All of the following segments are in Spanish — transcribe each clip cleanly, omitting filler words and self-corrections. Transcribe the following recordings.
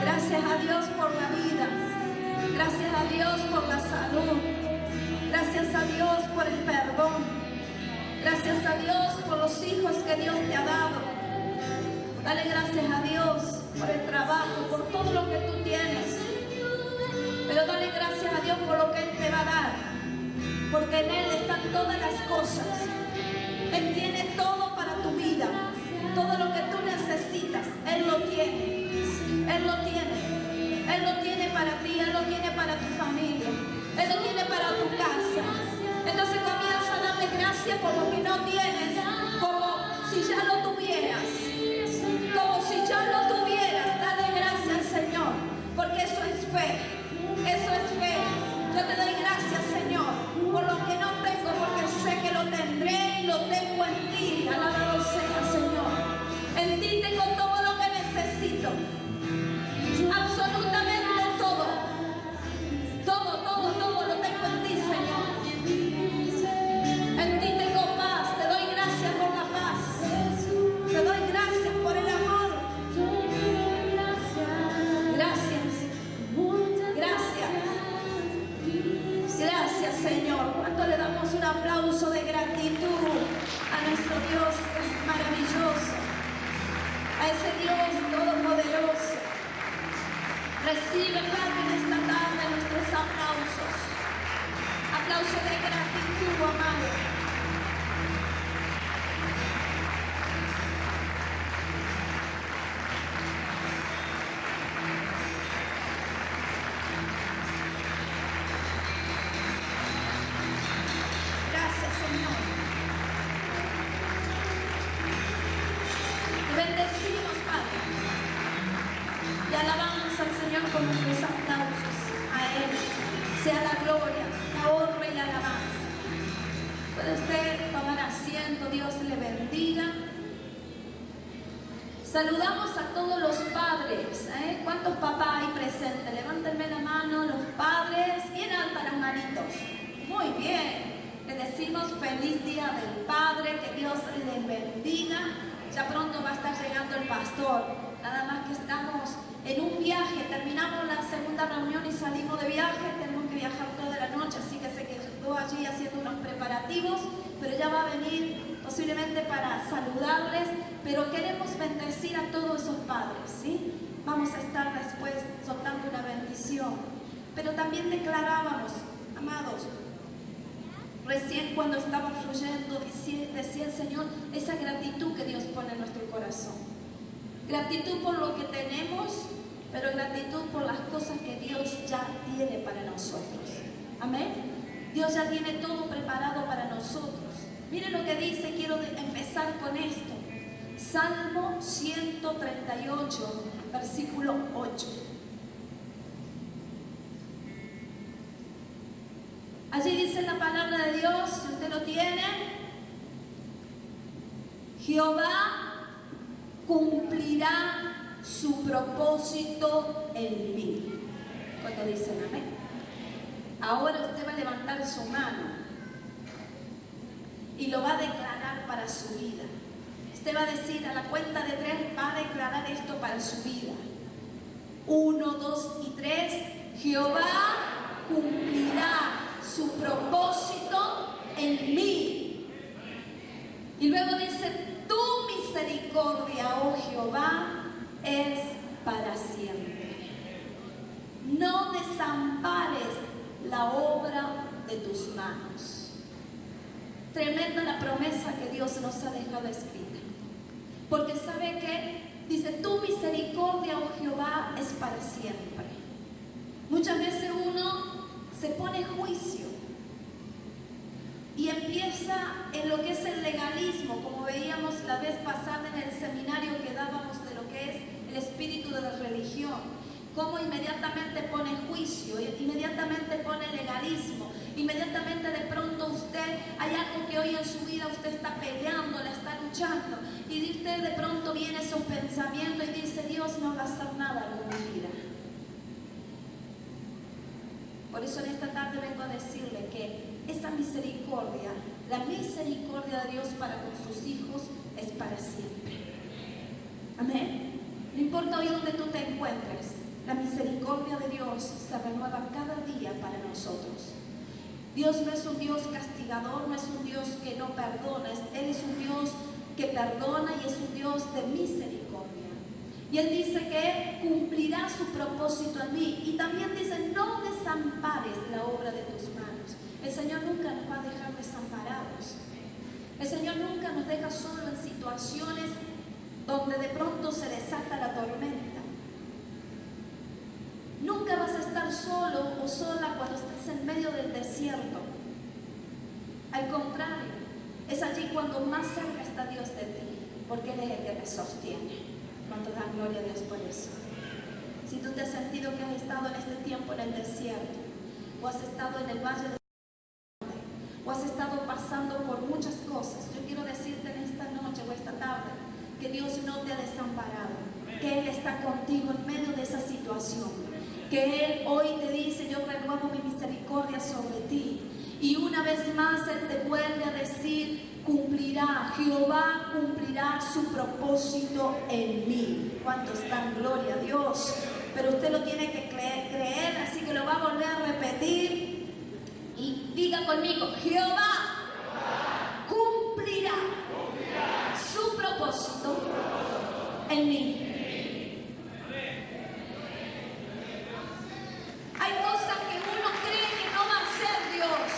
Gracias a Dios por la vida. Gracias a Dios por la salud. Gracias a Dios por el perdón. Gracias a Dios por los hijos que Dios te ha dado. Dale gracias a Dios por el trabajo, por todo lo que tú tienes. Pero dale gracias a Dios por lo que Él te va a dar. Porque en Él están todas las cosas. Él tiene todo para tu vida. Todo lo que tú necesitas, Él lo tiene. Él lo tiene. Él lo tiene para ti. Él lo tiene para tu familia. Él lo tiene para tu casa. Entonces comienza a darle gracias por lo que no tienes, como si ya lo tuvieras. Como si ya lo tuvieras. Dale gracias al Señor. Porque eso es fe. Eso es fe. Yo te doy gracias, Señor, por lo que no tengo, porque sé que lo tendré y lo tengo en ti. Alabado sea, Señor. En ti tengo todo lo que necesito. Absolutamente todo. Todo lo tengo en ti, Señor. En ti tengo paz. Te doy gracias por la paz. Te doy gracias por el amor. Gracias, Señor. ¿Cuánto le damos un aplauso de gratitud a nuestro Dios que es maravilloso? A ese Dios todopoderoso. Recibe, Padre, en esta tarde nuestros aplausos. Aplauso de gratitud, amado. Bendecimos, Padre, y alabamos al Señor con nuestros aplausos. A Él sea la gloria, la honra y la alabanza. Puede usted tomar asiento. Dios le bendiga. Saludamos a todos los padres. ¿Cuántos papás hay presentes? Levántenme la mano, los padres. Bien alta las manitos. Muy bien. Le decimos feliz día del Padre. Que Dios les bendiga. Ya pronto va a estar llegando el pastor. Nada más que estamos en un viaje. Terminamos la segunda reunión y salimos de viaje. Tenemos que viajar toda la noche, así que se quedó allí haciendo unos preparativos. Pero ya va a venir posiblemente para saludarles. Pero queremos bendecir a todos esos padres, ¿sí? Vamos a estar después soltando una bendición. Pero también declarábamos, amados, recién cuando estaba fluyendo, decía el Señor, esa gratitud que Dios pone en nuestro corazón. Gratitud por lo que tenemos, pero gratitud por las cosas que Dios ya tiene para nosotros. Amén. Dios ya tiene todo preparado para nosotros. Miren lo que dice, quiero empezar con esto. Salmo 138, versículo 8. Allí dice la palabra de Dios, si usted lo tiene: Jehová cumplirá su propósito en mí. Cuando dicen amén. Ahora usted va a levantar su mano y lo va a declarar para su vida. Usted va a decir, a la cuenta de 3, va a declarar esto para su vida. 1, 2 y 3. Jehová cumplirá su propósito en mí. Y luego dice: tu misericordia, oh Jehová, es para siempre. No desampares la obra de tus manos. Tremenda la promesa que Dios nos ha dejado escrita. Porque ¿sabe qué? Dice: tu misericordia, oh Jehová, es para siempre. Muchas veces uno se pone juicio y empieza en lo que es el legalismo, como veíamos la vez pasada en el seminario que dábamos de lo que es el espíritu de la religión. Cómo inmediatamente pone juicio, inmediatamente pone legalismo, inmediatamente de pronto usted, hay algo que hoy en su vida usted está peleando, la está luchando, y usted de pronto viene esos pensamientos y dice: Dios no va a hacer nada con mi vida. Por eso en esta tarde vengo a decirle que esa misericordia, la misericordia de Dios para con sus hijos, es para siempre. Amén. No importa hoy donde tú te encuentres, La misericordia de Dios se renueva cada día para nosotros. Dios no es un Dios castigador, no es un Dios que no perdona. Él es un Dios que perdona y es un Dios de misericordia. Y Él dice que Él cumplirá su propósito en mí. Y también dice, no desampares la obra de tus manos. El Señor nunca nos va a dejar desamparados. El Señor nunca nos deja solo en situaciones donde de pronto se desata la tormenta. Nunca vas a estar solo o sola cuando estés en medio del desierto. Al contrario, es allí cuando más cerca está Dios de ti, porque Él es el que te sostiene. ¿Cuánto dan gloria a Dios por eso? Si tú te has sentido que has estado en este tiempo en el desierto, o has estado en el valle de o has estado pasando por muchas cosas, yo quiero decirte en esta noche o esta tarde que Dios no te ha desamparado, que Él está contigo en medio de esa situación, que Él hoy te dice, yo renuevo mi misericordia sobre ti. Y una vez más Él te vuelve a decir, cumplirá, Jehová cumplirá su propósito en mí. ¿Cuántos dan gloria a Dios? Pero usted lo tiene que creer, así que lo va a volver a repetir. Y diga conmigo, Jehová cumplirá su propósito en mí. Hay cosas que uno cree que no va a hacer Dios,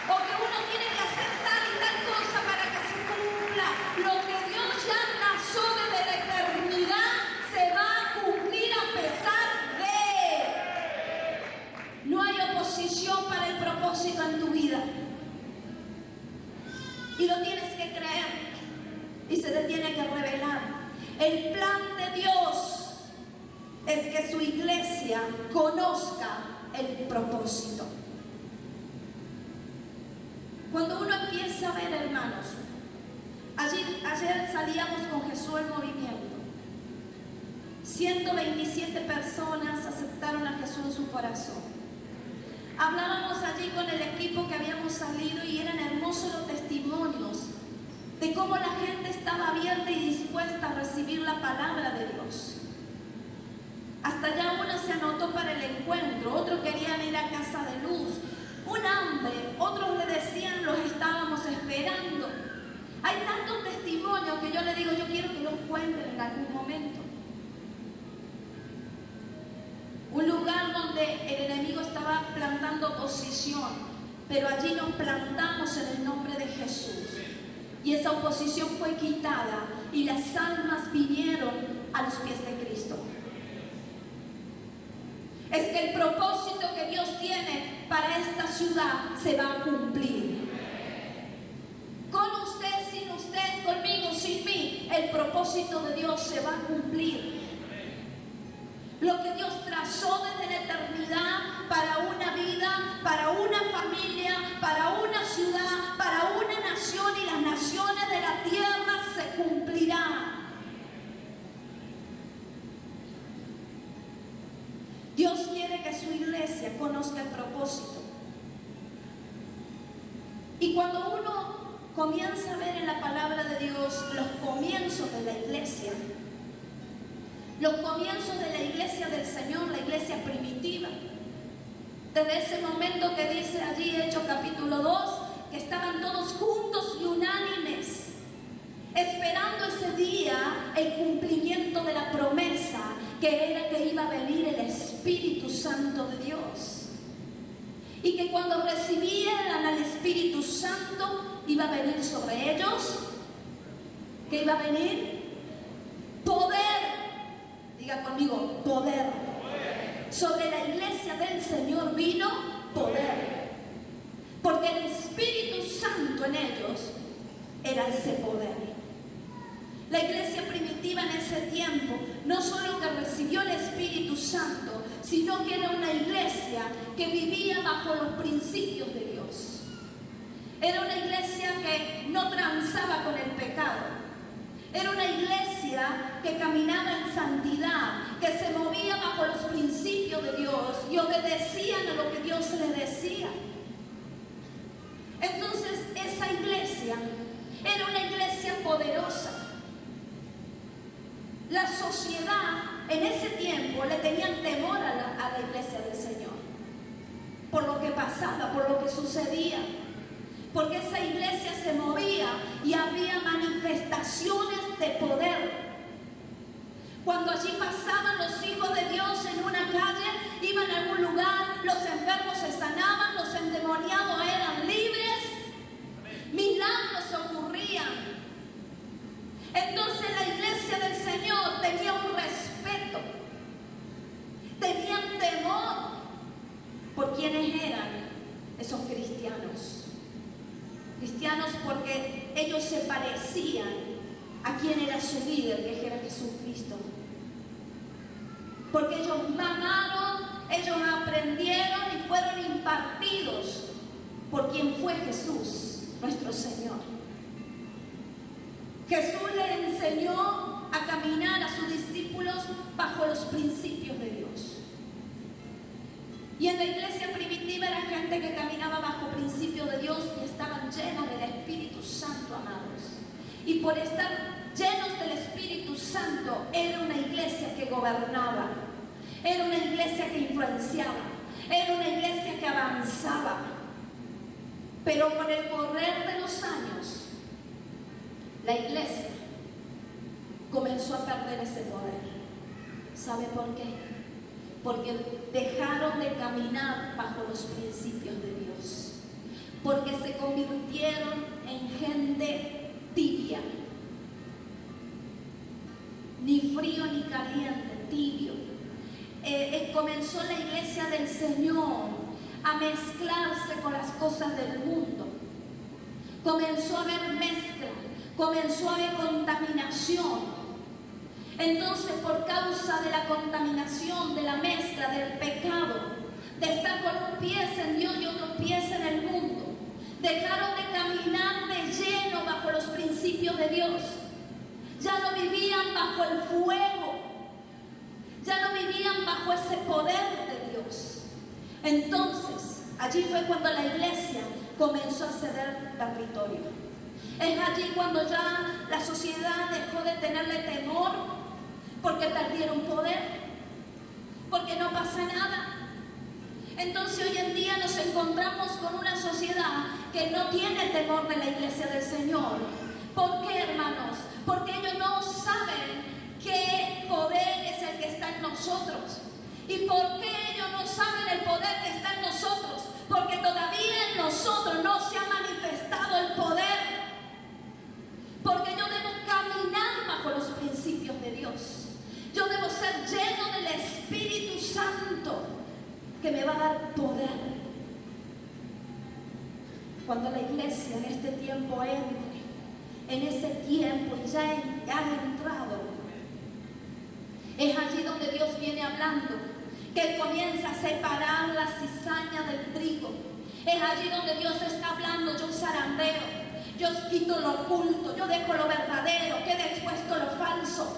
o que uno tiene que hacer tal y tal cosa para que se cumpla. Lo que Dios ya trazó desde la eternidad se va a cumplir a pesar de. No hay oposición para el propósito en tu vida. Y lo tienes que creer. Y se te tiene que revelar. El plan de Dios es que su iglesia conozca el propósito. Cuando uno empieza a ver, hermanos, ayer salíamos con Jesús en movimiento. 127 personas aceptaron a Jesús en su corazón. Hablábamos allí con el equipo que habíamos salido y eran hermosos los testimonios de cómo la gente estaba abierta y dispuesta a recibir la palabra de Dios. Hasta ya uno se anotó para el encuentro, otros querían ir a Casa de Luz. Un hambre, otros le decían, los estábamos esperando. Hay tantos testimonios que yo le digo, yo quiero que los cuenten en algún momento. Un lugar donde el enemigo estaba plantando oposición, pero allí nos plantamos en el nombre de Jesús. Y esa oposición fue quitada y las almas vinieron a los pies de Cristo. Es que el propósito que Dios tiene para esta ciudad se va a cumplir. Con usted, sin usted, conmigo, sin mí, el propósito de Dios se va a cumplir. Lo que Dios trazó desde la eternidad para una vida, para una familia, para una ciudad, para una nación y las naciones de la tierra se cumplirá. Dios quiere que su iglesia conozca el propósito. Y cuando uno comienza a ver en la palabra de Dios los comienzos de la iglesia, los comienzos de la iglesia del Señor, la iglesia primitiva, desde ese momento que dice allí, Hechos capítulo 2, que estaban todos juntos y unánimes, esperando ese día el cumplimiento de la promesa, que era que iba a venir el Espíritu Santo de Dios. Y que cuando recibieran al Espíritu Santo, iba a venir sobre ellos, que iba a venir poder. Diga conmigo, poder. Sobre la iglesia del Señor vino poder. Porque el Espíritu Santo en ellos era ese poder. La iglesia primitiva en ese tiempo no solo que recibió el Espíritu Santo, sino que era una iglesia que vivía bajo los principios de Dios. Era una iglesia que no transaba con el pecado. Era una iglesia que caminaba en santidad, que se movía bajo los principios de Dios y obedecían a lo que Dios les decía. Entonces esa iglesia era una iglesia poderosa. La sociedad en ese tiempo le tenían temor a la iglesia del Señor, por lo que pasaba, por lo que sucedía, porque esa iglesia se movía y había manifestaciones de poder. Cuando allí pasaban los hijos de Dios en una calle, iban a algún lugar, los enfermos se sanaban, los endemoniados eran libres, milagros ocurrían. Entonces la iglesia del Señor tenía un respeto, tenían temor por quienes eran esos cristianos. Cristianos porque ellos se parecían a quien era su líder, que era Jesucristo. Porque ellos mamaron, ellos aprendieron y fueron impartidos por quien fue Jesús, nuestro Señor. Jesús le enseñó a caminar a sus discípulos bajo los principios de Dios. Y en la iglesia primitiva era gente que caminaba bajo principios de Dios y estaban llenos del Espíritu Santo, amados. Y por estar llenos del Espíritu Santo, era una iglesia que gobernaba, era una iglesia que influenciaba, era una iglesia que avanzaba. Pero con el correr de los años, la iglesia comenzó a perder ese poder. ¿Sabe por qué? Porque dejaron de caminar bajo los principios de Dios, porque se convirtieron en gente tibia, ni frío ni caliente, tibio. Comenzó la iglesia del Señor a mezclarse con las cosas del mundo. Comenzó a haber mezcla, comenzó a haber contaminación. Entonces, por causa de la contaminación, de la mezcla, del pecado, de estar con un pie en Dios y otro pie en el mundo, dejaron de caminar de lleno bajo los principios de Dios. Ya no vivían bajo el fuego, ya no vivían bajo ese poder de Dios. Entonces, allí fue cuando la iglesia comenzó a ceder territorio. Es allí cuando ya la sociedad dejó de tenerle temor, porque perdieron poder, porque no pasa nada. Entonces hoy en día nos encontramos con una sociedad que no tiene temor de la iglesia del Señor. ¿Por qué, hermanos? Porque ellos no saben qué poder es el que está en nosotros. ¿Y por qué ellos no saben el poder que está en nosotros? Porque todavía en nosotros no se ha manifestado el poder. Porque yo debo caminar bajo los principios de Dios. Yo debo ser lleno del Espíritu Santo, que me va a dar poder. Cuando la iglesia en este tiempo entre, en ese tiempo y ya ha entrado, es allí donde Dios viene hablando, que Él comienza a separar la cizaña del trigo. Es allí donde Dios está hablando: yo zarandeo, yo quito lo oculto, yo dejo lo verdadero, queda expuesto lo falso.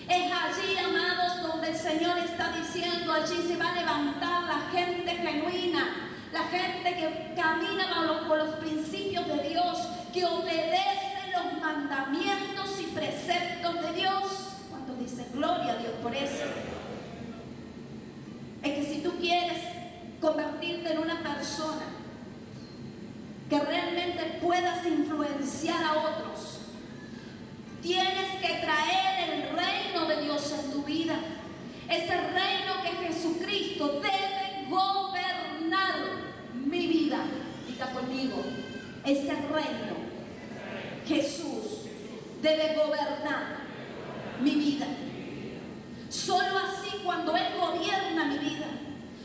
Es allí, amados, donde el Señor está diciendo: allí se va a levantar la gente genuina, la gente que camina bajo los principios de Dios, que obedece los mandamientos y preceptos de Dios. Cuando dice gloria a Dios por eso. Es que si tú quieres convertirte en una persona que realmente puedas influenciar a otros, tienes que traer el reino de Dios en tu vida. Ese reino que Jesucristo debe gobernar mi vida. Diga conmigo: ese reino, Jesús, debe gobernar mi vida. Solo así, cuando Él gobierna mi vida,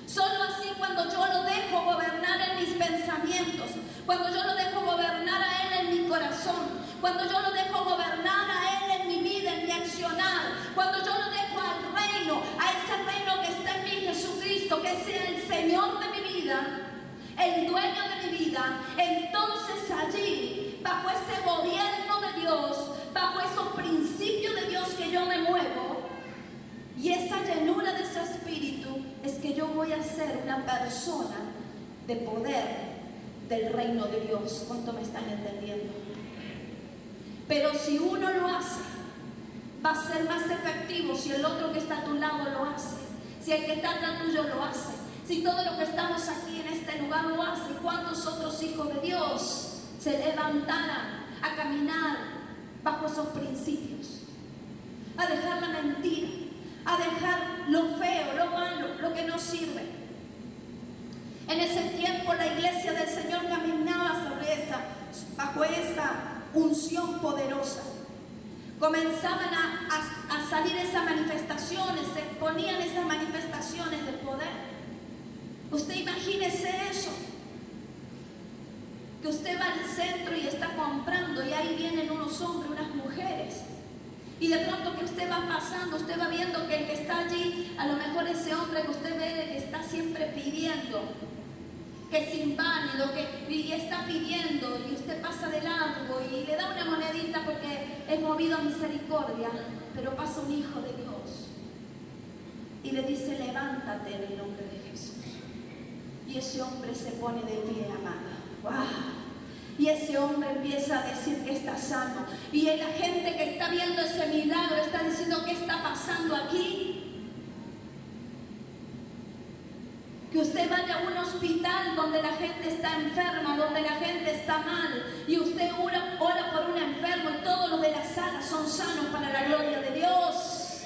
solo así, cuando yo lo dejo gobernar en mis pensamientos, cuando yo lo dejo gobernar a Él en mi corazón, cuando yo lo dejo gobernar a Él en mi vida, en mi accionar, cuando yo lo dejo al reino, a ese reino que está en mí, Jesucristo, que sea el Señor de mi vida, el dueño de mi vida, entonces allí, bajo ese gobierno de Dios, bajo esos principios de Dios que yo me muevo, y esa llenura de ese Espíritu, es que yo voy a ser una persona de poder del reino de Dios. ¿Cuánto me están entendiendo? Pero si uno lo hace va a ser más efectivo si el otro que está a tu lado lo hace, si el que está atrás tuyo lo hace, si todos los que estamos aquí en este lugar lo hacen. ¿Cuántos otros hijos de Dios se levantaran a caminar bajo esos principios? A dejar la mentira, a dejar lo feo, lo malo, lo que no sirve. En ese tiempo la iglesia del Señor caminaba bajo esa unción poderosa. Comenzaban a salir esas manifestaciones, se exponían esas manifestaciones del poder. Usted imagínese eso, que usted va al centro y está comprando y ahí vienen unos hombres, unas mujeres, y de pronto que usted va pasando, usted va viendo que el que está allí, a lo mejor ese hombre que usted ve que está siempre pidiendo, que es inválido, y está pidiendo, y usted pasa de largo y le da una monedita porque es movido a misericordia, pero pasa un hijo de Dios y le dice: levántate en el nombre de Jesús. Y ese hombre se pone de pie, amada. ¡Wow! Y ese hombre empieza a decir que está sano. Y la gente que está viendo ese milagro está diciendo: ¿qué está pasando aquí? Que usted vaya a un hospital donde la gente está enferma, donde la gente está mal, y usted ora por un enfermo y todos los de la sala son sanos para la gloria de Dios.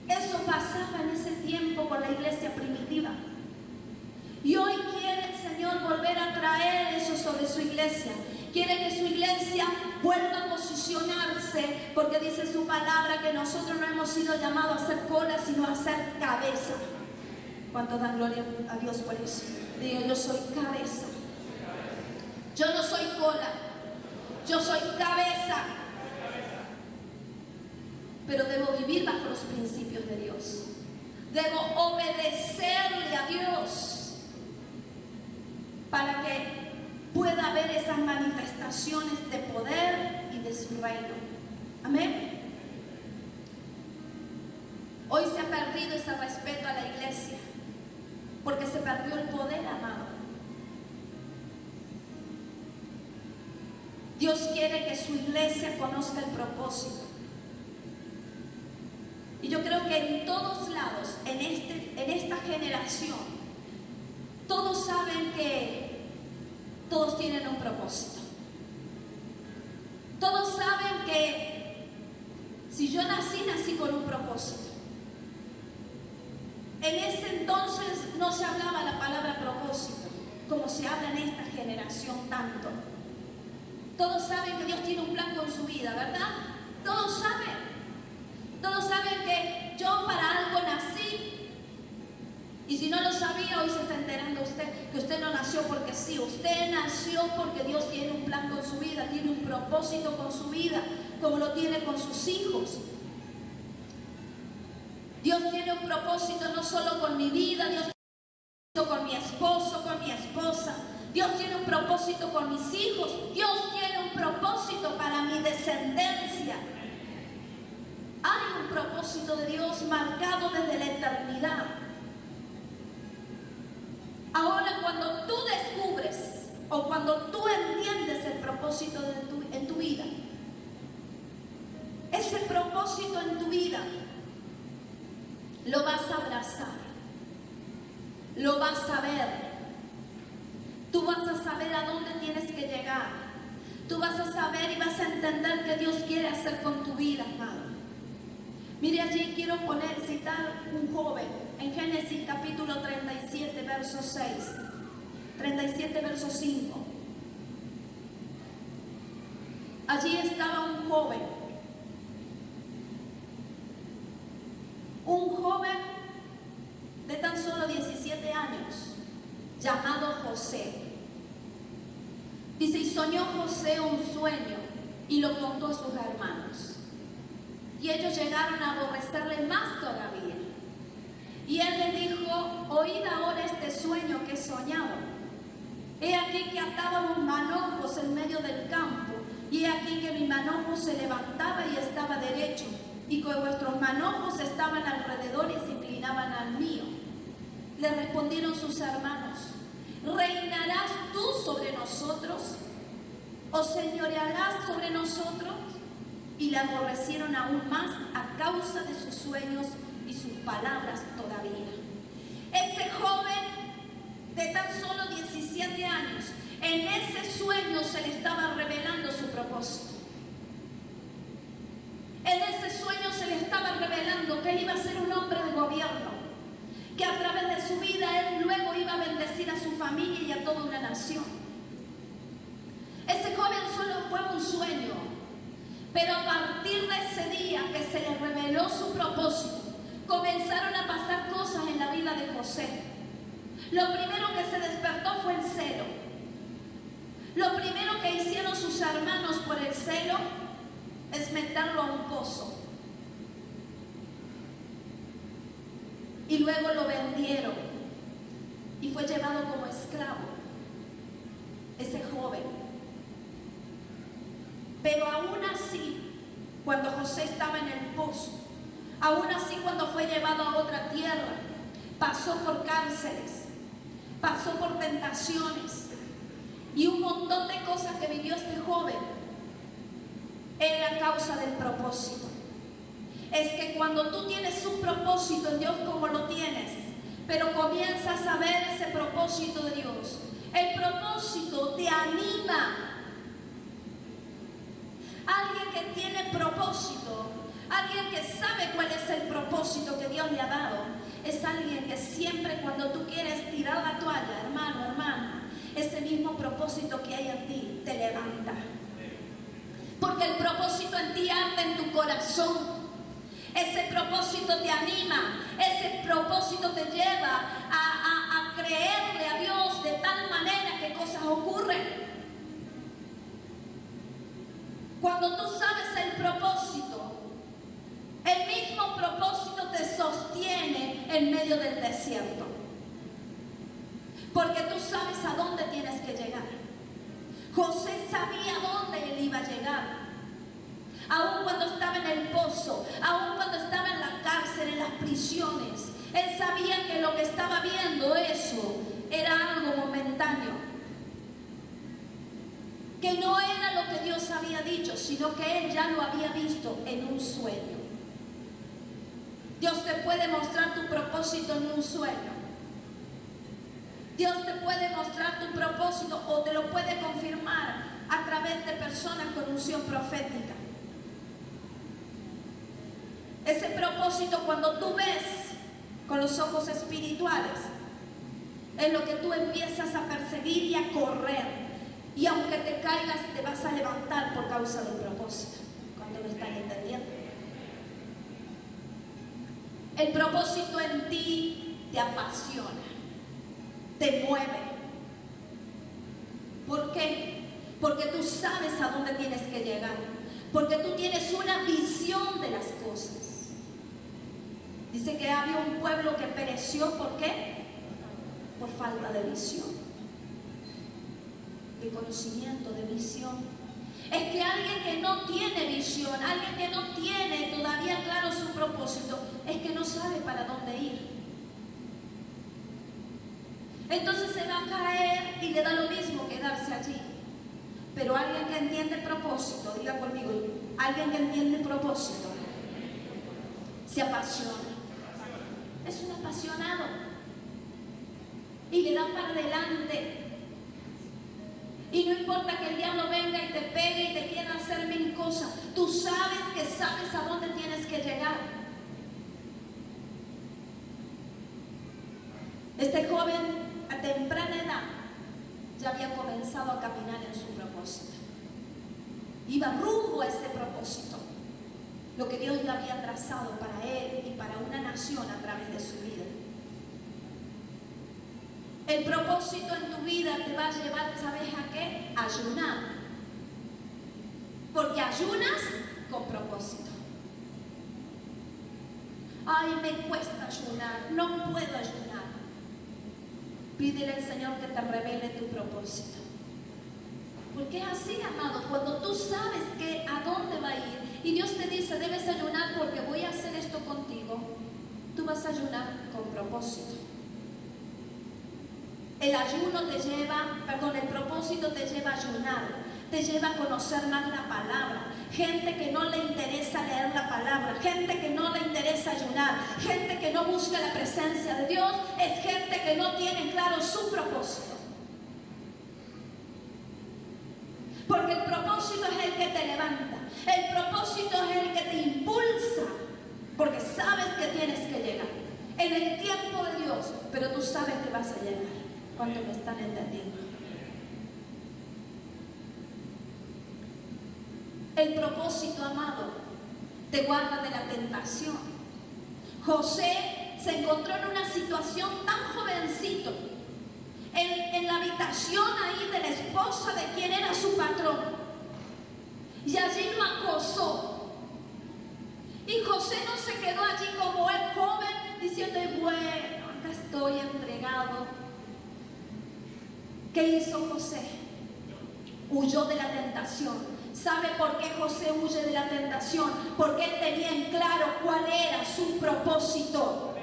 Eso pasaba en ese tiempo con la iglesia primitiva. Y hoy quiere el Señor volver a traer eso sobre su iglesia. Quiere que su iglesia vuelva a posicionarse, porque dice su palabra que nosotros no hemos sido llamados a ser cola, sino a ser cabeza. ¿Cuántos dan gloria a Dios por eso? Digo: yo soy cabeza. Yo no soy cola, yo soy cabeza. Pero debo vivir bajo los principios de Dios. Debo obedecerle a Dios para que pueda haber esas manifestaciones de poder y de su reino. Amén. Hoy se ha perdido ese respeto a la iglesia porque se perdió el poder, amado. Dios quiere que su iglesia conozca el propósito. Y yo creo que en todos lados, en esta generación, todos saben que todos tienen un propósito. Todos saben que si yo nací con un propósito. En ese entonces no se hablaba la palabra propósito como se habla en esta generación tanto. Todos saben que Dios tiene un plan con su vida, ¿verdad? Todos saben. Todos saben que yo para algo nací. Y si no lo sabía, hoy se está enterando usted que usted no nació porque sí. Usted nació porque Dios tiene un plan con su vida, tiene un propósito con su vida, como lo tiene con sus hijos. Dios tiene un propósito no solo con mi vida, Dios tiene un propósito con mi esposo, con mi esposa. Dios tiene un propósito con mis hijos. Dios tiene un propósito para mi descendencia. Hay un propósito de Dios marcado desde la eternidad. Ahora, cuando tú descubres o cuando tú entiendes el propósito en tu vida, ese propósito en tu vida lo vas a abrazar, lo vas a ver, tú vas a saber a dónde tienes que llegar, tú vas a saber y vas a entender qué Dios quiere hacer con tu vida, amado. Mire, allí quiero citar un joven en Génesis capítulo 37, verso 6, 37, verso 5. Allí estaba un joven de tan solo 17 años, llamado José. Dice: y soñó José un sueño y lo contó a sus hermanos. Y ellos llegaron a aborrecerle más todavía. Y él le dijo: oíd ahora este sueño que he soñado. He aquí que atábamos manojos en medio del campo, y he aquí que mi manojo se levantaba y estaba derecho, y que vuestros manojos estaban alrededor y se inclinaban al mío. Le respondieron sus hermanos: ¿reinarás tú sobre nosotros? ¿O señoreará sobre nosotros? Y le aborrecieron aún más a causa de sus sueños y sus palabras todavía. Ese joven de tan solo 17 años, en ese sueño se le estaba revelando su propósito. En ese sueño se le estaba revelando que él iba a ser un hombre de gobierno, que a través de su vida él luego iba a bendecir a su familia y a toda una nación. Ese joven solo fue un sueño, pero a partir de ese día que se le reveló su propósito, comenzaron a pasar cosas en la vida de José. Lo primero que se despertó fue el celo. Lo primero que hicieron sus hermanos por el celo es meterlo a un pozo. Y luego lo vendieron y fue llevado como esclavo ese joven. Pero aún así, cuando José estaba en el pozo, aún así cuando fue llevado a otra tierra, pasó por cárceles, pasó por tentaciones y un montón de cosas que vivió este joven era causa del propósito. Es que cuando tú tienes un propósito en Dios como lo tienes, pero comienzas a ver ese propósito de Dios, el propósito te anima. Alguien que tiene propósito, alguien que sabe cuál es el propósito que Dios le ha dado, es alguien que siempre cuando tú quieres tirar la toalla, hermano, hermana, ese mismo propósito que hay en ti te levanta. Porque el propósito en ti arde en tu corazón. Ese propósito te anima, ese propósito te lleva a creerle a Dios de tal manera que cosas ocurren. Cuando tú sabes el propósito, el mismo propósito te sostiene en medio del desierto. Porque tú sabes a dónde tienes que llegar. José sabía dónde él iba a llegar. Aún cuando estaba en el pozo, aún cuando estaba en la cárcel, en las prisiones, él sabía que lo que estaba viendo eso era algo momentáneo. Que no era lo que Dios había dicho, sino que él ya lo había visto en un sueño. Dios te puede mostrar tu propósito en un sueño. Dios te puede mostrar tu propósito o te lo puede confirmar a través de personas con unción profética. Ese propósito, cuando tú ves con los ojos espirituales, es lo que tú empiezas a perseguir y a correr. Y aunque te caigas, te vas a levantar por causa del propósito. ¿Cuánto me están entendiendo? El propósito en ti te apasiona, te mueve. ¿Por qué? Porque tú sabes a dónde tienes que llegar. Porque tú tienes una visión de las cosas. Dice que había un pueblo que pereció, ¿por qué? Por falta de visión, de conocimiento, de visión. Es que alguien que no tiene visión, alguien que no tiene todavía claro su propósito, es que no sabe para dónde ir. Entonces se va a caer y le da lo mismo quedarse allí. Pero alguien que entiende propósito, diga conmigo, alguien que entiende propósito, se apasiona. Es un apasionado y le da para adelante. Y no importa que el diablo venga y te pegue y te quiera hacer mil cosas, tú sabes que sabes a dónde tienes que llegar. Este joven a temprana edad ya había comenzado a caminar en su propósito. Iba rumbo a ese propósito, lo que Dios le había trazado para él y para una nación a través de su vida. El propósito en tu vida te va a llevar, ¿sabes a qué? A ayunar. Porque ayunas con propósito. Ay, me cuesta ayunar, no puedo ayunar. Pídele al Señor que te revele tu propósito. Porque es así, amado, cuando tú sabes que a dónde va a ir y Dios te dice, debes ayunar porque voy a hacer esto contigo, tú vas a ayunar con propósito. El ayuno te lleva, el propósito te lleva a ayunar, te lleva a conocer más la palabra. Gente que no le interesa leer la palabra, gente que no le interesa ayunar, gente que no busca la presencia de Dios, es gente que no tiene claro su propósito. Porque el propósito es el que te levanta, el propósito es el que te impulsa, porque sabes que tienes que llegar en el tiempo de Dios, pero tú sabes que vas a llegar. ¿Cuántos me están entendiendo? El propósito, amado, te guarda de la tentación. José se encontró en una situación tan jovencito, en la habitación ahí de la esposa de quien era su patrón, y allí lo acosó. Y José no se quedó allí como el joven diciendo, bueno, acá estoy entregado. ¿Qué hizo José? Huyó de la tentación. ¿Sabe por qué José huye de la tentación? Porque él tenía en claro cuál era su propósito.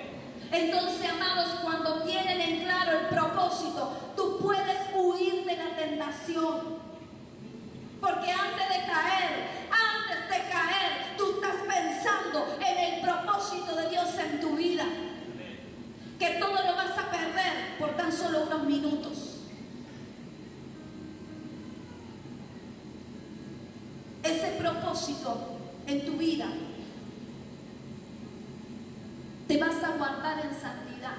Entonces, amados, cuando tienen en claro el propósito, tú puedes huir de la tentación. Porque antes de caer, tú estás pensando en el propósito de Dios en tu vida. Que todo lo vas a perder por tan solo unos minutos. Ese propósito en tu vida te vas a guardar en santidad.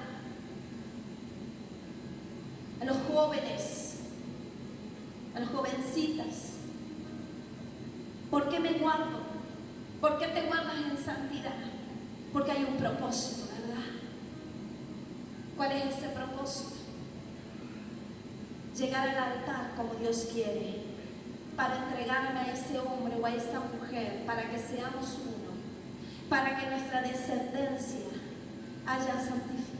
A los jóvenes, a las jovencitas, ¿por qué me guardo? ¿Por qué te guardas en santidad? Porque hay un propósito, ¿verdad? ¿Cuál es ese propósito? Llegar al altar como Dios quiere, para entregarme a ese hombre o a esa mujer, para que seamos uno, para que nuestra descendencia haya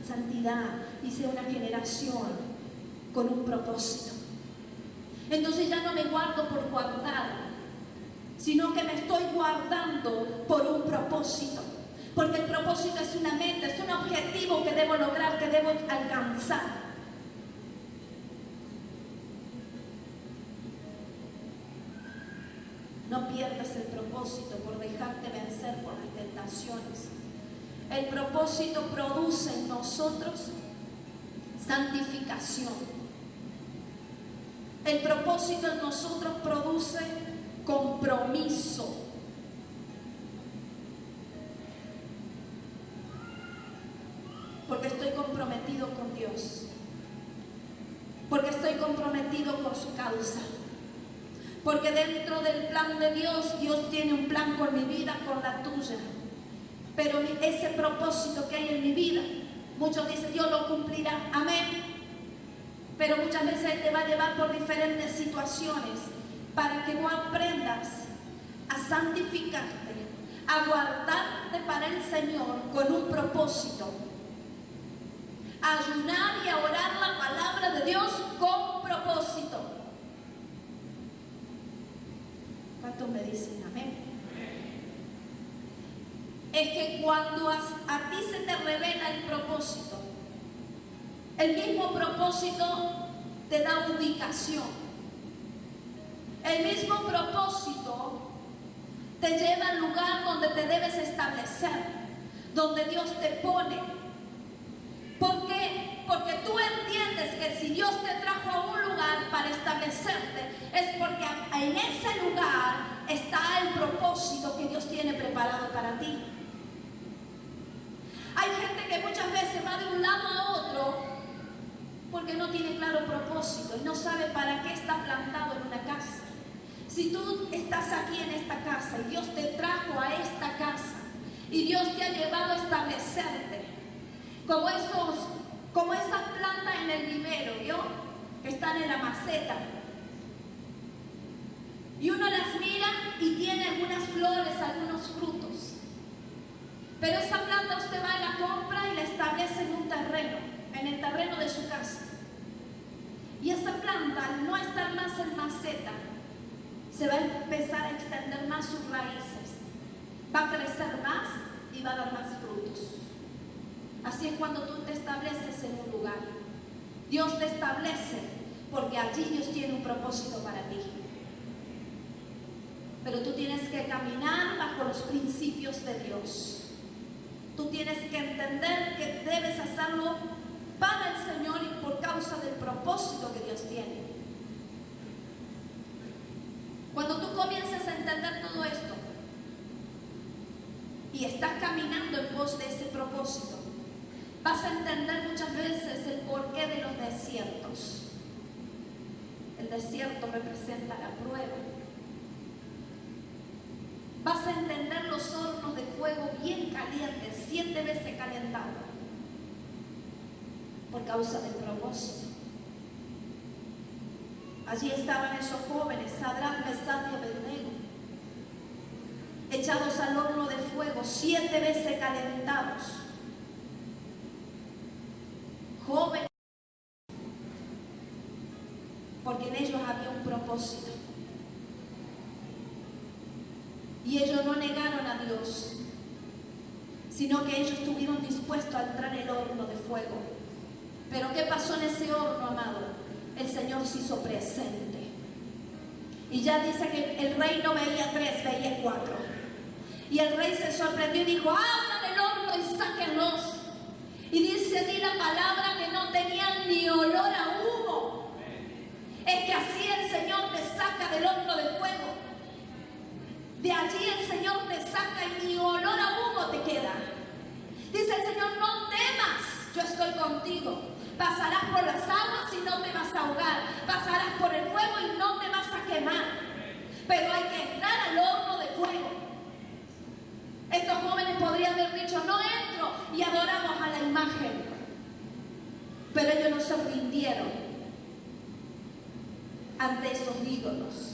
santidad y sea una generación con un propósito. Entonces ya no me guardo por guardar, sino que me estoy guardando por un propósito, porque el propósito es una meta, es un objetivo que debo lograr, que debo alcanzar. No pierdas el propósito por dejarte vencer por las tentaciones. El propósito produce en nosotros santificación. El propósito en nosotros produce compromiso. Porque estoy comprometido con Dios. Porque estoy comprometido con su causa. Porque dentro del plan de Dios, Dios tiene un plan con mi vida, con la tuya. Pero ese propósito que hay en mi vida, muchos dicen, Dios lo cumplirá, amén. Pero muchas veces Él te va a llevar por diferentes situaciones para que tú aprendas a santificarte, a guardarte para el Señor con un propósito. A ayunar y a orar la palabra de Dios con propósito. ¿Cuántos me dicen amén? Es que cuando a ti se te revela el propósito, el mismo propósito te da ubicación. El mismo propósito te lleva al lugar donde te debes establecer, donde Dios te pone. ¿Por qué? Porque tú entiendes que si Dios te trajo a un lugar para establecerte, es porque en ese lugar está el propósito que Dios tiene preparado para ti. Hay gente que muchas veces va de un lado a otro porque no tiene claro propósito y no sabe para qué está plantado en una casa. Si tú estás aquí en esta casa y Dios te trajo a esta casa y Dios te ha llevado a establecerte, como esas plantas en el vivero, ¿vio? Que están en la maceta. Y uno las mira y tiene algunas flores, algunos frutos. Pero esa planta usted va y la compra y la establece en un terreno, en el terreno de su casa. Y esa planta, al no estar más en maceta, se va a empezar a extender más sus raíces. Va a crecer más y va a dar más frutos. Así es cuando tú te estableces en un lugar. Dios te establece porque allí Dios tiene un propósito para ti. Pero tú tienes que caminar bajo los principios de Dios. Tú tienes que entender que debes hacerlo para el Señor y por causa del propósito que Dios tiene. Cuando tú comiences a entender todo esto y estás caminando en pos de ese propósito, vas a entender muchas veces el porqué de los desiertos. El desierto representa la prueba. Vas a entender los hornos de fuego bien calientes, 7 veces calentados, por causa del propósito. Allí estaban esos jóvenes, Sadrach, Mesach y Abednego, echados al horno de fuego, 7 veces calentados. Jóvenes, porque en ellos había un propósito. Y ellos no negaron a Dios, sino que ellos estuvieron dispuestos a entrar en el horno de fuego. Pero ¿qué pasó en ese horno, amado? El Señor se hizo presente. Y ya dice que el rey no veía 3, veía 4. Y el rey se sorprendió y dijo: abran el horno y sáquenlos. Y dice la palabra que no tenían ni olor a humo. Es que así el Señor te saca del horno de fuego. De allí el Señor te saca y ni olor a humo te queda. Dice el Señor: no temas, yo estoy contigo. Pasarás por las aguas y no te vas a ahogar. Pasarás por el fuego y no te vas a quemar. Pero hay que entrar al horno de fuego. Estos jóvenes podrían haber dicho: no entro, y adoramos a la imagen. Pero ellos no se rindieron ante esos ídolos.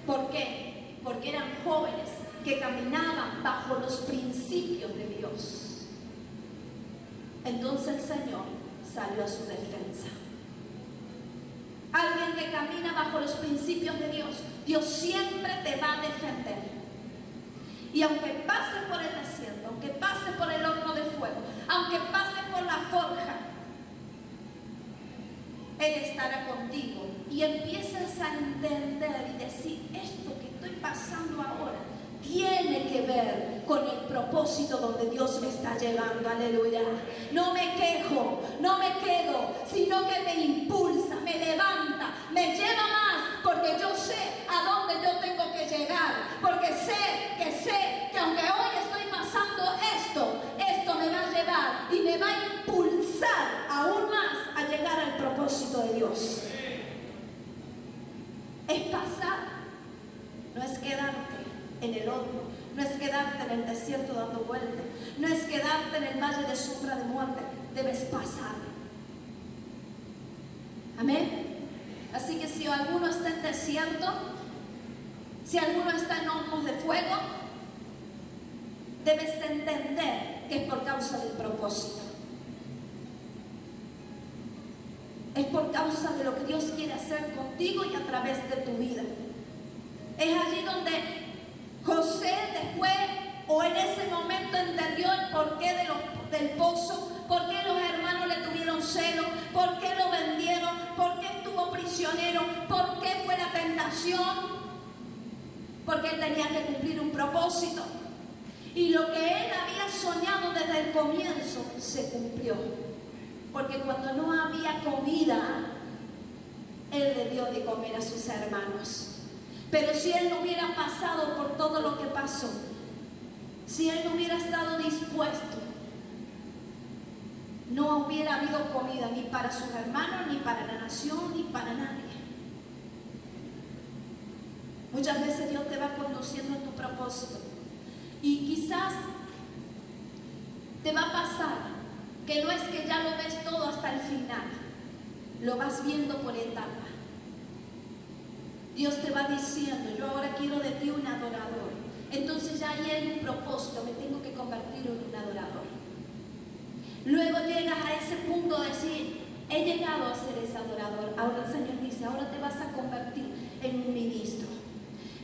¿Por qué? Porque eran jóvenes que caminaban bajo los principios de Dios. Entonces el Señor salió a su defensa. Alguien que camina bajo los principios de Dios, Dios siempre te va a defender. Y aunque pases por el desierto, aunque pases por el horno de fuego, aunque pases por la forja, Él estará contigo. Y empiezas a entender y decir: esto que estoy pasando ahora tiene que ver con el propósito donde Dios me está llevando. Aleluya. No me quejo, no me quedo, sino que me impulsa, me levanta, me lleva más, porque yo sé a dónde yo tengo que llegar, porque sé que aunque hoy estoy pasando esto me va a llevar y me va a impulsar aún más a llegar al propósito de Dios. Es pasar, no es quedarte en el horno, no es quedarte en el desierto dando vueltas, no es quedarte en el valle de sombra de muerte, debes pasar. Amén. Así que si alguno está en desierto, si alguno está en hornos de fuego, debes entender que es por causa del propósito. Es por causa de lo que Dios quiere hacer contigo y a través de tu vida. Es allí donde José después, o en ese momento, entendió el porqué del pozo, por qué los hermanos le tuvieron celo, por qué lo vendieron, por qué estuvo prisionero, por qué fue la tentación, porque él tenía que cumplir un propósito. Y lo que él había soñado desde el comienzo se cumplió. Porque cuando no había comida, él le dio de comer a sus hermanos. Pero si él no hubiera pasado por todo lo que pasó, si él no hubiera estado dispuesto, no hubiera habido comida ni para sus hermanos, ni para la nación, ni para nadie. Muchas veces Dios te va conduciendo en tu propósito. Y quizás te va a pasar que no es que ya lo ves todo hasta el final, lo vas viendo por etapa. Dios te va diciendo: yo ahora quiero de ti un adorador. Entonces ya ahí hay un propósito, me tengo que convertir en un adorador. Luego llegas a ese punto de decir: he llegado a ser ese adorador. Ahora el Señor dice: ahora te vas a convertir en un ministro.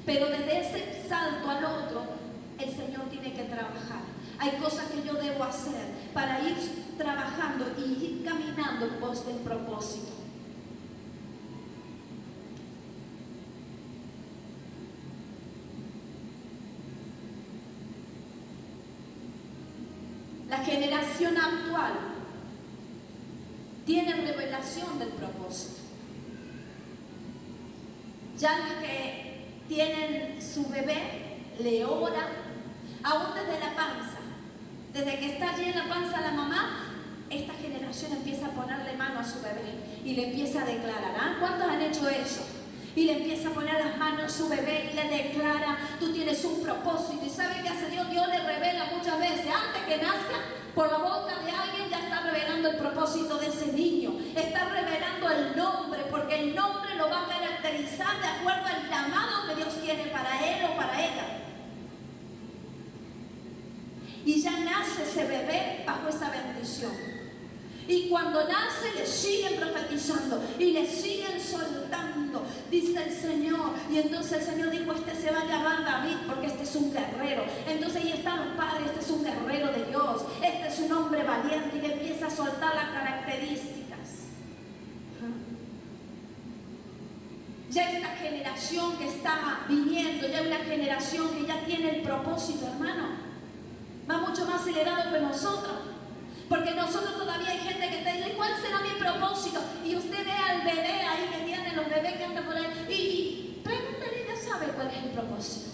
Pero desde ese salto al otro, el Señor tiene que trabajar. Hay cosas que yo debo hacer para ir trabajando y ir caminando en pos del propósito. La generación actual tiene revelación del propósito. Ya los que tienen su bebé le oran, aún desde la panza. Desde que está allí en la panza la mamá, esta generación empieza a ponerle mano a su bebé y le empieza a declarar. ¿Ah? ¿Cuántos han hecho eso? Y le empieza a poner las manos a su bebé y le declara: tú tienes un propósito. ¿Y sabe qué hace Dios? Dios le revela muchas veces, antes que nazca, por la boca de alguien ya está revelando el propósito de ese niño. Está revelando el nombre, porque el nombre lo va a caracterizar de acuerdo al llamado que Dios tiene para él o para ella. Y ya nace ese bebé bajo esa bendición. Y cuando nace le siguen profetizando y le siguen soltando, dice el Señor. Y entonces el Señor dijo: este se va a llamar David porque este es un guerrero. Entonces ahí están los padres: este es un guerrero de Dios, este es un hombre valiente. Y le empieza a soltar las características. Ya esta generación que está viniendo, ya una generación que ya tiene el propósito, hermano, va mucho más acelerado que nosotros. Porque nosotros todavía hay gente que te dice: ¿cuál será mi propósito? Y usted ve al bebé ahí que tiene, los bebés que andan por ahí, y pregúntale, ya sabe cuál es el propósito.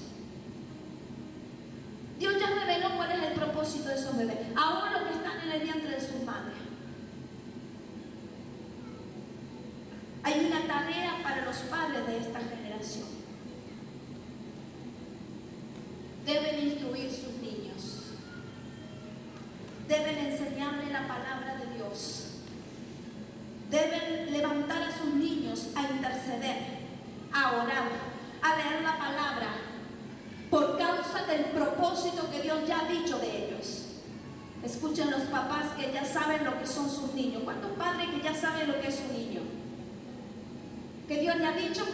Dios ya reveló cuál es el propósito de esos bebés, aún los que están en el vientre de sus madres. Hay una tarea para los padres de esta generación. Deben instruir sus niños. Deben enseñarle la palabra de Dios. Deben levantar a sus niños a interceder, a orar, a leer la palabra, por causa del propósito que Dios ya ha dicho de ellos. Escuchen los papás que ya saben lo que son sus niños. ¿Cuántos padres que ya saben lo que es un niño? Que Dios le ha dicho,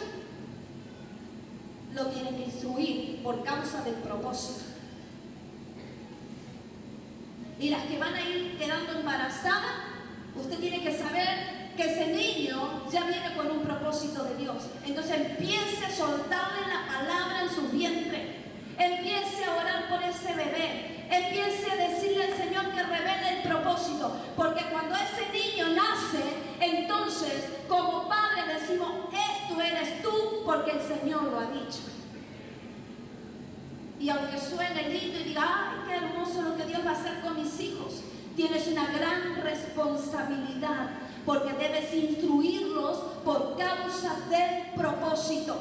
lo tienen que instruir por causa del propósito. Y las que van a ir quedando embarazadas, usted tiene que saber que ese niño ya viene con un propósito de Dios. Entonces empiece a soltarle la palabra en su vientre. Empiece a orar por ese bebé. Empiece a decirle al Señor que revele el propósito. Porque cuando ese niño nace, entonces como padre decimos: esto eres tú, porque el Señor lo ha dicho. Y aunque suene lindo y diga: ay, qué hermoso lo que Dios va a hacer con mis hijos, tienes una gran responsabilidad, porque debes instruirlos por causa del propósito.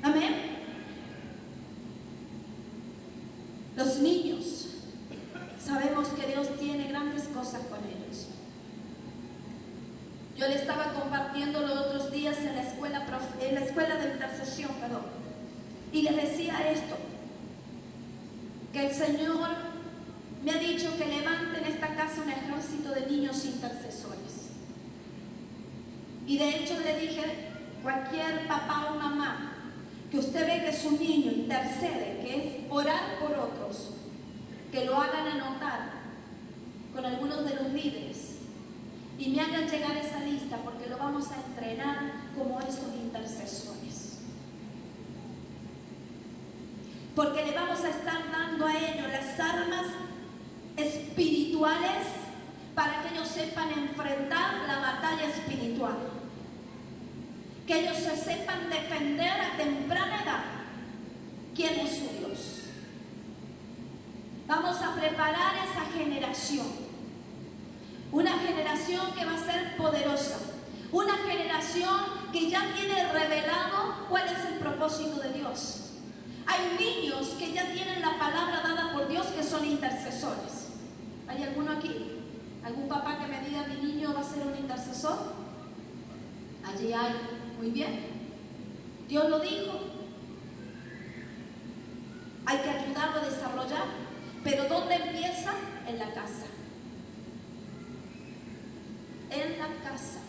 Amén. Los niños, sabemos que Dios tiene grandes cosas con ellos. Yo le estaba compartiendo los otros días en la escuela de intercesión, y les decía esto, que el Señor me ha dicho que levante en esta casa un ejército de niños intercesores. Y de hecho le dije: cualquier papá o mamá que usted ve que su niño intercede, que es orar por otros, que lo hagan anotar con algunos de los líderes y me hagan llegar esa lista, porque lo vamos a entrenar como esos intercesores. Porque le vamos a estar dando a ellos las armas espirituales para que ellos sepan enfrentar la batalla espiritual. Que ellos se sepan defender a temprana edad quién es su Dios. Vamos a preparar esa generación. Una generación que va a ser poderosa. Una generación que ya tiene revelado cuál es el propósito de Dios. Hay niños que ya tienen la palabra dada por Dios, que son intercesores. ¿Hay alguno aquí? ¿Algún papá que me diga: mi niño va a ser un intercesor? Allí hay. Muy bien. Dios lo dijo. Hay que ayudarlo a desarrollar. Pero ¿dónde empieza? En la casa. En la casa.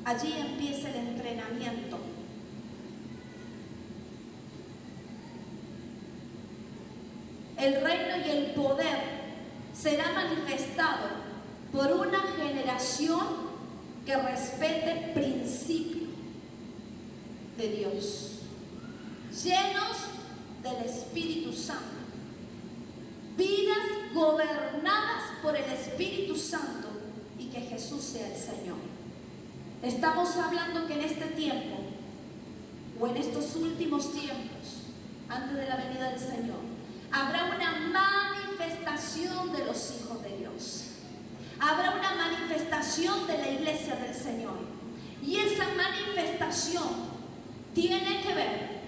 Allí empieza el entrenamiento. El reino y el poder será manifestado por una generación que respete principios de Dios, llenos del Espíritu Santo. por el Espíritu Santo y que Jesús sea el Señor. Estamos hablando que en este tiempo, o en estos últimos tiempos, antes de la venida del Señor, habrá una manifestación de los hijos de Dios. Habrá una manifestación de la iglesia del Señor. Y esa manifestación tiene que ver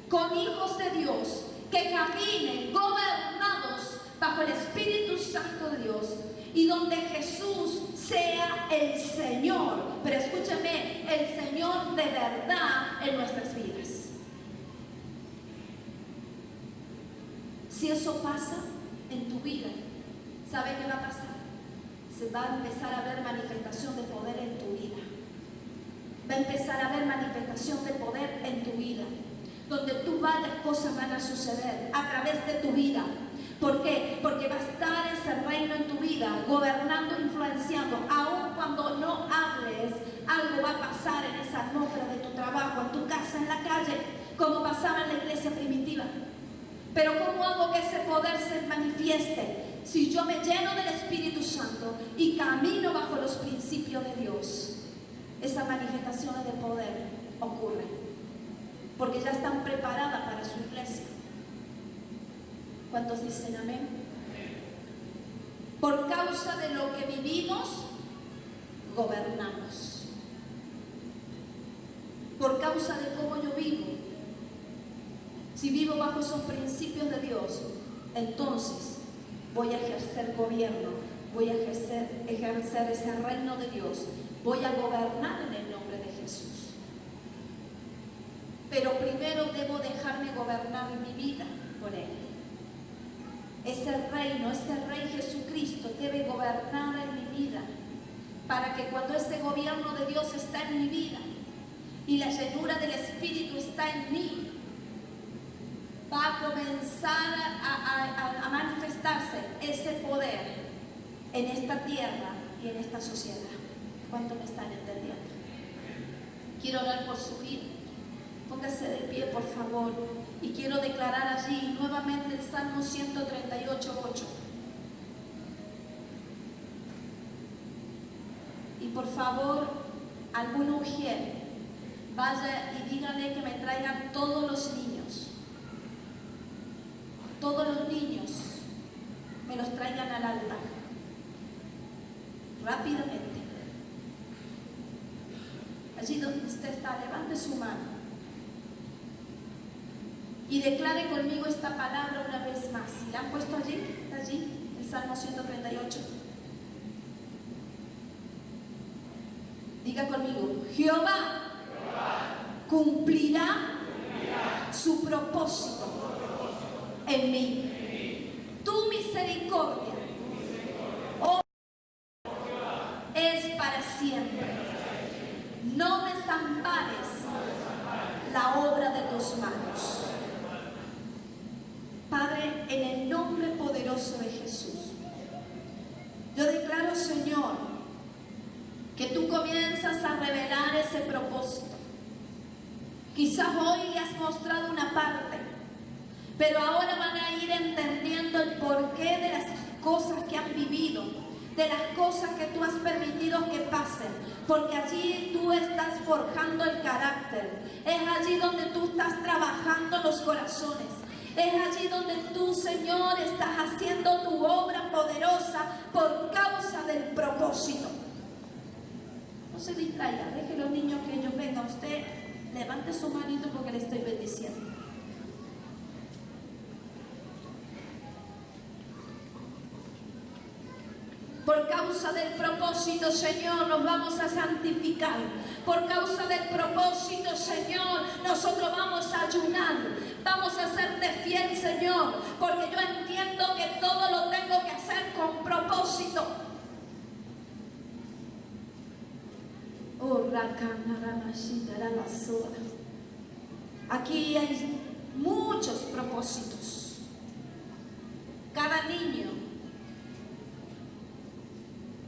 con hijos de Dios que caminen gobernados bajo el Espíritu Santo de Dios y donde Jesús sea el Señor. Pero escúchame, el Señor de verdad en nuestras vidas. Si eso pasa en tu vida, ¿sabe qué va a pasar? Se va a empezar a ver manifestación de poder en tu vida. Va a empezar a haber manifestación de poder en tu vida. Donde tú vayas, cosas van a suceder a través de tu vida. ¿Por qué? Porque va a estar ese reino en tu vida, gobernando, influenciando. Aun cuando no hables, algo va a pasar en esa atmósfera de tu trabajo, en tu casa, en la calle, como pasaba en la iglesia primitiva. Pero ¿cómo hago que ese poder se manifieste? Si yo me lleno del Espíritu Santo y camino bajo los principios de Dios, esas manifestaciones de poder ocurren, porque ya están preparadas para su iglesia. ¿Cuántos dicen amén? Por causa de lo que vivimos, gobernamos. Por causa de cómo yo vivo, si vivo bajo esos principios de Dios, entonces voy a ejercer gobierno, voy a ejercer ese reino de Dios, voy a gobernar en el nombre de Jesús. Pero primero debo dejarme gobernar en mi vida por Él. Ese reino, ese Rey Jesucristo debe gobernar en mi vida, para que cuando ese gobierno de Dios está en mi vida y la llenura del Espíritu está en mí, va a comenzar a manifestarse ese poder en esta tierra y en esta sociedad. ¿Cuánto me están entendiendo? Quiero orar por su vida. Póngase de pie, por favor. Y quiero declarar allí nuevamente el Salmo 138:8. Y por favor, algún ujier, vaya y dígale que me traigan todos los niños. Todos los niños me los traigan al altar. Rápidamente. Allí donde usted está, levante su mano y declare conmigo esta palabra una vez más. ¿La han puesto allí? ¿Está allí? El Salmo 138. Diga conmigo: Jehová cumplirá su propósito en mí. Tu misericordia, oh, es para siempre. No desampares la obra de tus manos. Padre, en el nombre poderoso de Jesús, yo declaro, Señor, que tú comienzas a revelar ese propósito. Quizás hoy le has mostrado una parte, pero ahora van a ir entendiendo el porqué de las cosas que han vivido, de las cosas que tú has permitido que pasen, porque allí tú estás forjando el carácter, es allí donde tú estás trabajando los corazones, es allí donde tú, Señor, estás haciendo tu obra poderosa por causa del propósito. No se distraiga, deje a los niños que ellos vengan. Usted levante su manito porque le estoy bendiciendo. Por causa del propósito, Señor, nos vamos a santificar. Por causa del propósito, Señor, nosotros vamos a ayunar. Vamos a serte fiel, Señor, porque yo entiendo que todo lo tengo que hacer con propósito. Aquí hay muchos propósitos. Cada niño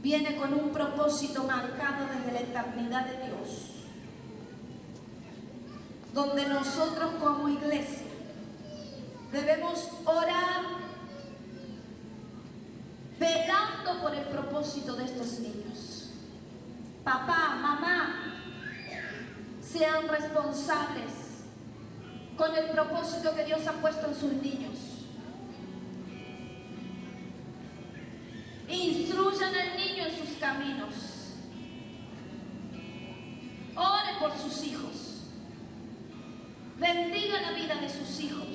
viene con un propósito marcado desde la eternidad de Dios, donde nosotros como iglesia debemos orar velando orando por el propósito de estos niños. Papá, mamá, sean responsables con el propósito que Dios ha puesto en sus niños. Instruyan al niño en sus caminos. Oren por sus hijos. Bendigan la vida de sus hijos.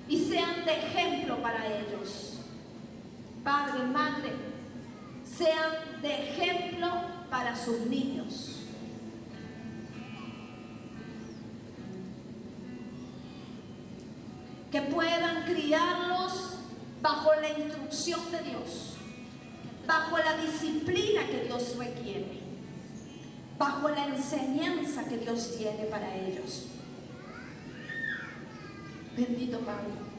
Y sean de ejemplo para ellos. Padre, madre, sean de ejemplo para sus niños. Que puedan criarlos bajo la instrucción de Dios, bajo la disciplina que Dios requiere, bajo la enseñanza que Dios tiene para ellos. Bendito Padre.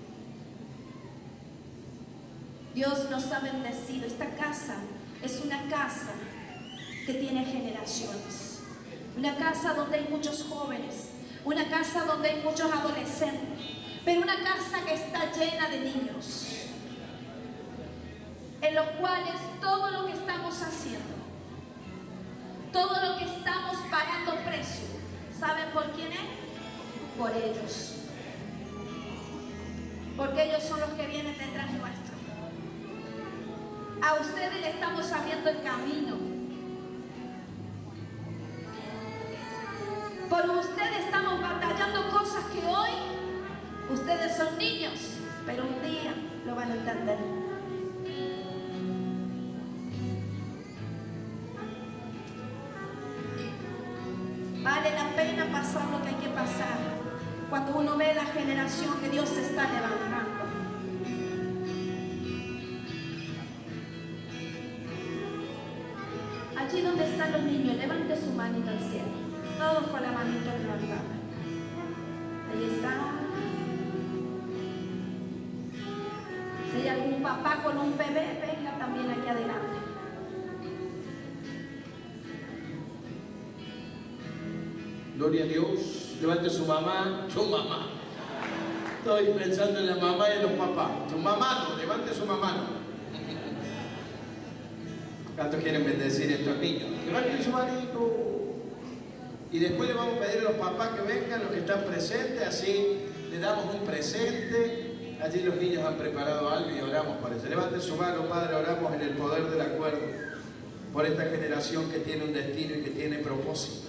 Dios nos ha bendecido. Esta casa es una casa que tiene generaciones, una casa donde hay muchos jóvenes, una casa donde hay muchos adolescentes, pero una casa que está llena de niños, en los cuales todo lo que estamos haciendo, todo lo que estamos pagando precio, ¿saben por quién es? Por ellos. Porque ellos son los que vienen detrás nuestro. A ustedes le estamos abriendo el camino. Por ustedes estamos batallando cosas que hoy ustedes son niños, pero un día lo van a entender. Vale la pena pasar lo que hay que pasar cuando uno ve la generación que Dios está levantando. Allí donde están los niños, levante su manito al cielo. Todos con la manito levantada. Ahí está. Si hay algún papá con un bebé, venga también aquí adelante. Gloria a Dios. Levante su mamá. Su mamá. Estoy pensando en la mamá y en los papás. Su mamá no, levante su mamá no. ¿Cuántos quieren bendecir a estos niños? Levanten su manito. Y después le vamos a pedir a los papás que vengan, los que están presentes, así le damos un presente. Allí los niños han preparado algo y oramos por eso. Levanten su mano, Padre, oramos en el poder del acuerdo por esta generación que tiene un destino y que tiene propósito.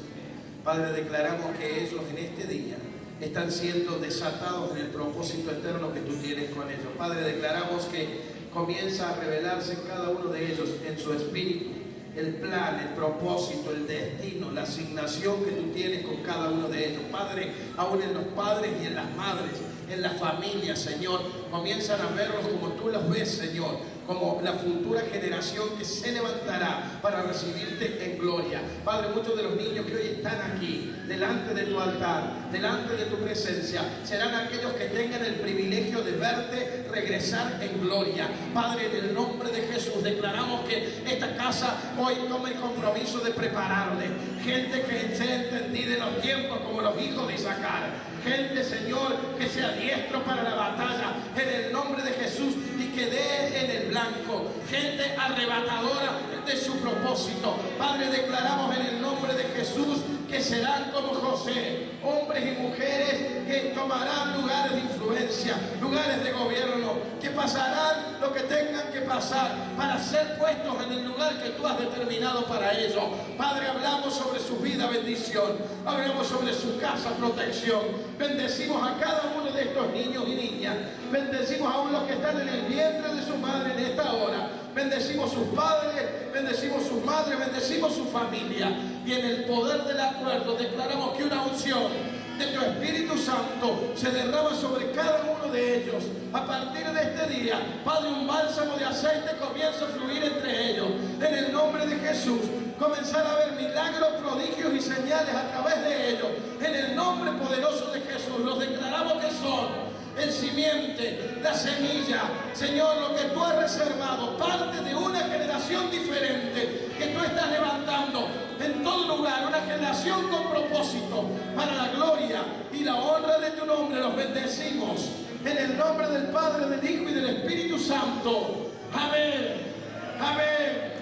Padre, declaramos que ellos en este día están siendo desatados en el propósito eterno que tú tienes con ellos. Padre, declaramos que comienza a revelarse en cada uno de ellos, en su espíritu, el plan, el propósito, el destino, la asignación que tú tienes con cada uno de ellos. Padre, aún en los padres y en las madres, en la familia, Señor, comienzan a verlos como tú los ves, Señor, como la futura generación que se levantará para recibirte en gloria. Padre, muchos de los niños que hoy están aquí, delante de tu altar, delante de tu presencia, serán aquellos que tengan el privilegio de verte regresar en gloria. Padre, en el nombre de Jesús, declaramos que esta casa hoy toma el compromiso de prepararle gente que esté entendida en los tiempos como los hijos de Isaacar. Gente, Señor, que sea diestro para la batalla en el nombre de Jesús y que dé en el blanco. Gente arrebatadora de su propósito. Padre, declaramos en el nombre de Jesús que serán como José, hombres y mujeres que tomarán lugares de influencia, lugares de gobierno, que pasarán lo que tengan que pasar para ser puestos en el lugar que tú has determinado para ellos. Padre, hablamos sobre su vida, bendición. Hablamos sobre su casa, protección. Bendecimos a cada uno de estos niños y niñas. Bendecimos a los que están en el vientre de su madre en esta hora. Bendecimos sus padres, bendecimos sus madres, bendecimos su familia. Y en el poder del acuerdo declaramos que una unción de tu Espíritu Santo se derrama sobre cada uno de ellos. A partir de este día, Padre, un bálsamo de aceite comienza a fluir entre ellos. En el nombre de Jesús, comenzar a ver milagros, prodigios y señales a través de ellos. En el nombre poderoso de Jesús, los declaramos que son el simiente, la semilla, Señor, lo que tú has reservado, parte de una generación diferente que tú estás levantando en todo lugar, una generación con propósito para la gloria y la honra de tu nombre. Los bendecimos en el nombre del Padre, del Hijo y del Espíritu Santo. Amén, amén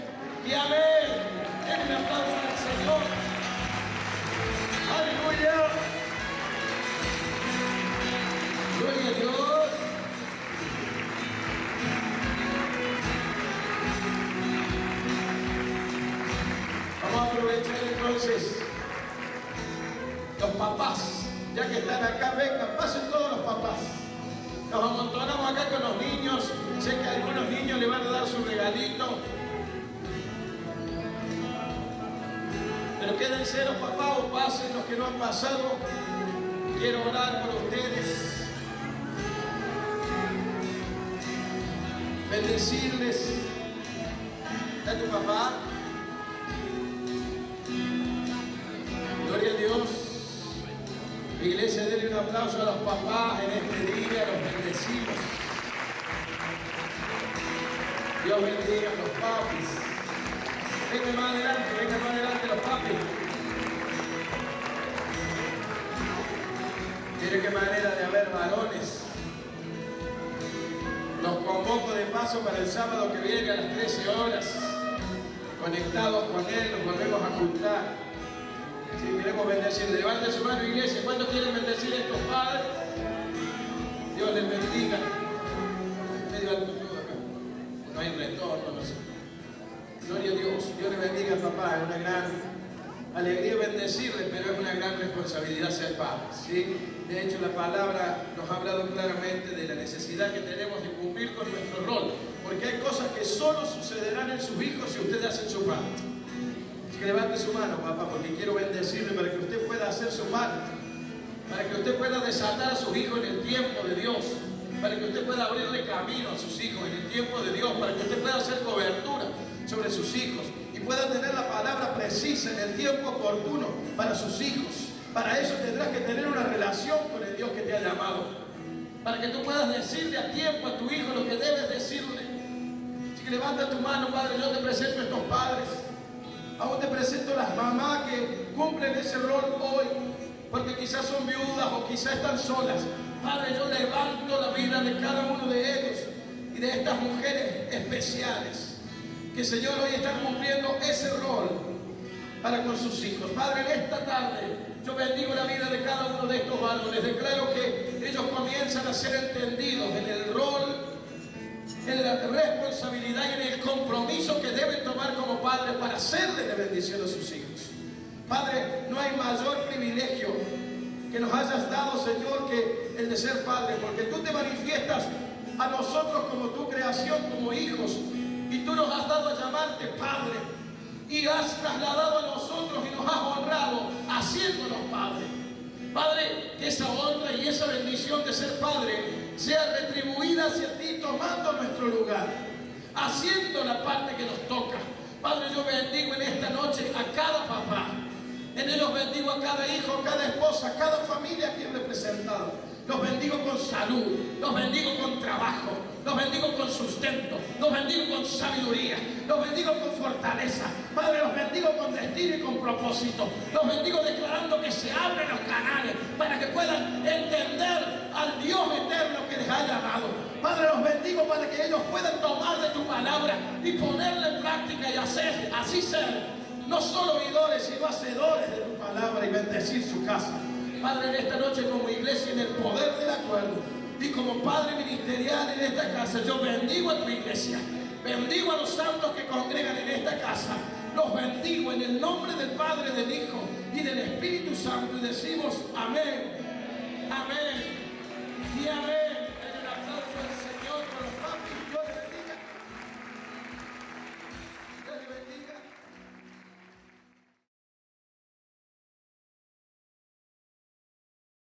y amén. Den un aplauso al Señor. Aleluya. Gloria a Dios. Vamos a aprovechar entonces los papás, ya que están acá, vengan, pasen todos los papás. Nos amontonamos acá con los niños. Sé que a algunos niños le van a dar su regalito. Pero quédense los papás o pasen los que no han pasado. Quiero orar por ustedes. Bendecirles. ¿Está tu papá? Gloria a Dios. Iglesia, denle un aplauso a los papás en este día, los bendecimos. Dios bendiga a los papis. Vengan más adelante los papis. Mire qué manera de haber varones. Los convoco de paso para el sábado que viene a las 13 horas. Conectados con Él, nos volvemos a juntar. Sí, queremos bendecir. Levante su mano, iglesia. ¿Cuántos quieren bendecir a estos padres? Dios les bendiga. Medio alto todo acá. No hay retorno, no sé. Gloria a Dios. Dios les bendiga, papá. Es una gran alegría bendecirles, pero es una gran responsabilidad ser padres, ¿sí? De hecho, la palabra nos ha hablado claramente de la necesidad que tenemos de cumplir con nuestro rol. Porque hay cosas que solo sucederán en sus hijos si ustedes hacen su parte. Que levante su mano, papá, porque quiero bendecirle para que usted pueda hacer su parte, para que usted pueda desatar a sus hijos en el tiempo de Dios, para que usted pueda abrirle camino a sus hijos en el tiempo de Dios, para que usted pueda hacer cobertura sobre sus hijos y pueda tener la palabra precisa en el tiempo oportuno para sus hijos. Para eso tendrás que tener una relación con el Dios que te ha llamado, para que tú puedas decirle a tiempo a tu hijo lo que debes decirle. Así que levanta tu mano, Padre. Yo te presento a estos padres. Aún te presento las mamás que cumplen ese rol hoy, porque quizás son viudas o quizás están solas. Padre, yo levanto la vida de cada uno de ellos y de estas mujeres especiales, que Señor hoy están cumpliendo ese rol para con sus hijos. Padre, en esta tarde yo bendigo la vida de cada uno de estos varones. Declaro que ellos comienzan a ser entendidos en el rol, en la responsabilidad y en el compromiso que deben tomar como padres para hacerle de bendición a sus hijos. Padre, no hay mayor privilegio que nos hayas dado, Señor, que el de ser padres, porque tú te manifiestas a nosotros como tu creación, como hijos, y tú nos has dado a llamarte Padre, y has trasladado a nosotros y nos has honrado haciéndonos Padre. Padre, que esa honra y esa bendición de ser Padre sea retribuida hacia ti, tomando nuestro lugar, haciendo la parte que nos toca. Padre, yo bendigo en esta noche a cada papá. En él los bendigo a cada hijo, a cada esposa, a cada familia aquí representada. Los bendigo con salud, los bendigo con trabajo, los bendigo con sustento, los bendigo con sabiduría, los bendigo con fortaleza. Padre, los bendigo con destino y con propósito. Los bendigo declarando que se abren los canales para que puedan entender al Dios eterno que les ha llamado. Padre, los bendigo para que ellos puedan tomar de tu palabra y ponerla en práctica y hacer, así ser, no solo oidores, sino hacedores de tu palabra y bendecir su casa. Padre, en esta noche como iglesia, en el poder del acuerdo, y como Padre ministerial en esta casa, yo bendigo a tu iglesia, bendigo a los santos que congregan en esta casa, los bendigo en el nombre del Padre, del Hijo y del Espíritu Santo, y decimos amén, amén y amén.